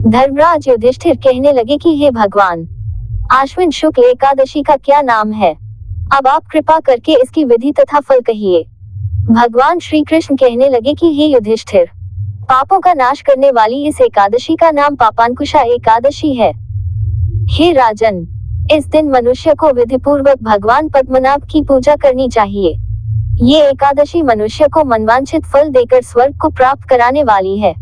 धर्मराज युधिष्ठिर कहने लगे कि हे भगवान, आश्विन शुक्ल एकादशी का क्या नाम है? अब आप कृपा करके इसकी विधि तथा फल कहिए। भगवान श्री कृष्ण कहने लगे कि हे युधिष्ठिर, पापों का नाश करने वाली इस एकादशी का नाम पापांकुशा एकादशी है। हे राजन, इस दिन मनुष्य को विधिपूर्वक भगवान पद्मनाभ की पूजा करनी चाहिए। ये एकादशी मनुष्य को मनवांछित फल देकर स्वर्ग को प्राप्त कराने वाली है।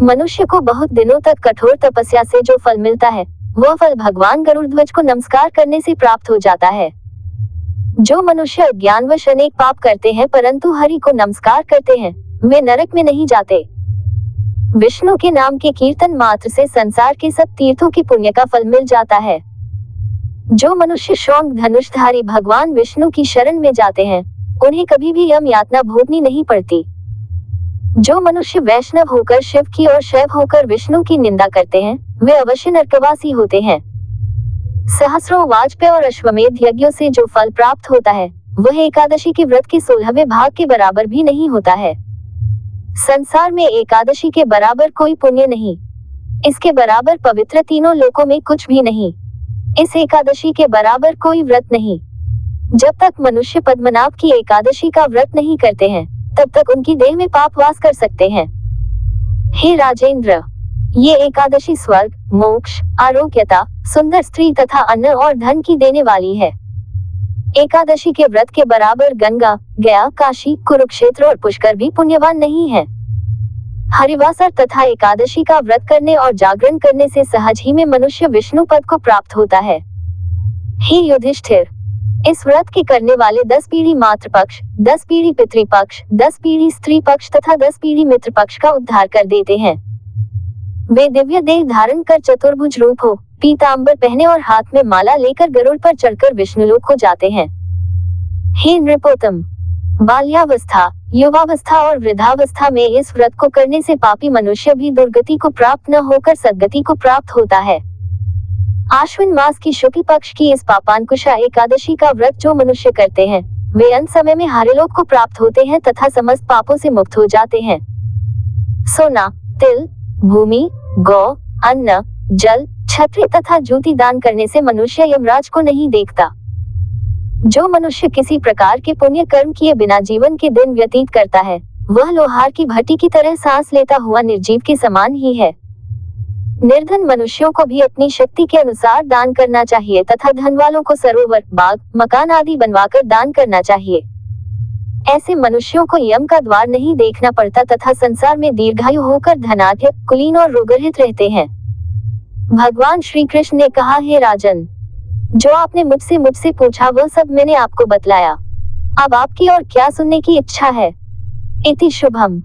मनुष्य को बहुत दिनों तक कठोर तपस्या से जो फल मिलता है, वह फल भगवान गरुड़ध्वज को नमस्कार करने से प्राप्त हो जाता है। जो मनुष्य अज्ञानवश अनेक पाप करते हैं परंतु हरि को नमस्कार करते हैं, वे नरक में नहीं जाते। विष्णु के नाम के कीर्तन मात्र से संसार के सब तीर्थों की पुण्य का फल मिल जाता है। जो मनुष्य शौंग धनुषधारी भगवान विष्णु की शरण में जाते हैं, उन्हें कभी भी यम यातना भोगनी नहीं पड़ती। जो मनुष्य वैष्णव होकर शिव की और शैव होकर विष्णु की निंदा करते हैं, वे अवश्य नरकवासी होते हैं। सहस्रों वाजपेय और अश्वमेध यज्ञों से जो फल प्राप्त होता है, वह एकादशी के व्रत के 16वें भाग के बराबर भी नहीं होता है। संसार में एकादशी के बराबर कोई पुण्य नहीं, इसके बराबर पवित्र तीनों लोकों में कुछ भी नहीं। इस एकादशी के बराबर कोई व्रत नहीं। जब तक मनुष्य पद्मनाभ की एकादशी का व्रत नहीं करते हैं, तब तक उनकी देह में पाप वास कर सकते हैं। हे राजेंद्र, ये एकादशी स्वर्ग, मोक्ष, आरोग्यता, सुंदर स्त्री तथा अन्न और धन की देने वाली है। एकादशी के व्रत के बराबर गंगा, गया, काशी, कुरुक्षेत्र और पुष्कर भी पुण्यवान नहीं है। हरिवासर तथा एकादशी का व्रत करने और जागरण करने से सहज ही में मनुष्य विष्णु पद को प्राप्त होता है। हे युधिष्ठिर, इस व्रत के करने वाले 10 पीढ़ी मातृपक्ष, 10 पीढ़ी पितृपक्ष, 10 पीढ़ी स्त्री पक्ष तथा 10 पीढ़ी मित्र पक्ष का उद्धार कर देते हैं। वे दिव्य देह धारण कर चतुर्भुज रूप हो, पीतांबर पहने और हाथ में माला लेकर गरुड़ पर चढ़कर विष्णुलोक को जाते हैं। हे नृपोत्तम, बाल्यावस्था, युवावस्था और वृद्धावस्था में इस व्रत को करने से पापी मनुष्य भी दुर्गति को प्राप्त न होकर सद्गति को प्राप्त होता है। आश्विन मास की शुक्ल पक्ष की इस पापांकुशा एकादशी का व्रत जो मनुष्य करते हैं, वे अंत समय में हरिलोक को प्राप्त होते हैं तथा समस्त पापों से मुक्त हो जाते हैं। सोना, तिल, भूमि, गौ, अन्न, जल, छत्री तथा जूती दान करने से मनुष्य यमराज को नहीं देखता। जो मनुष्य किसी प्रकार के पुण्य कर्म किए बिना जीवन के दिन व्यतीत करता है, वह लोहार की भट्टी की तरह सांस लेता हुआ निर्जीव के समान ही है। निर्धन मनुष्यों को भी अपनी शक्ति के अनुसार दान करना चाहिए तथा धन वालों को सरोवर, बाग, मकान आदि बनवाकर दान करना चाहिए। ऐसे मनुष्यों को यम का द्वार नहीं देखना पड़ता तथा संसार में दीर्घायु होकर धनाढ्य, कुलीन और रोगरहित रहते हैं। भगवान श्री कृष्ण ने कहा, हे राजन, जो आपने मुझसे पूछा वह सब मैंने आपको बतलाया। अब आपकी और क्या सुनने की इच्छा है? इति शुभम।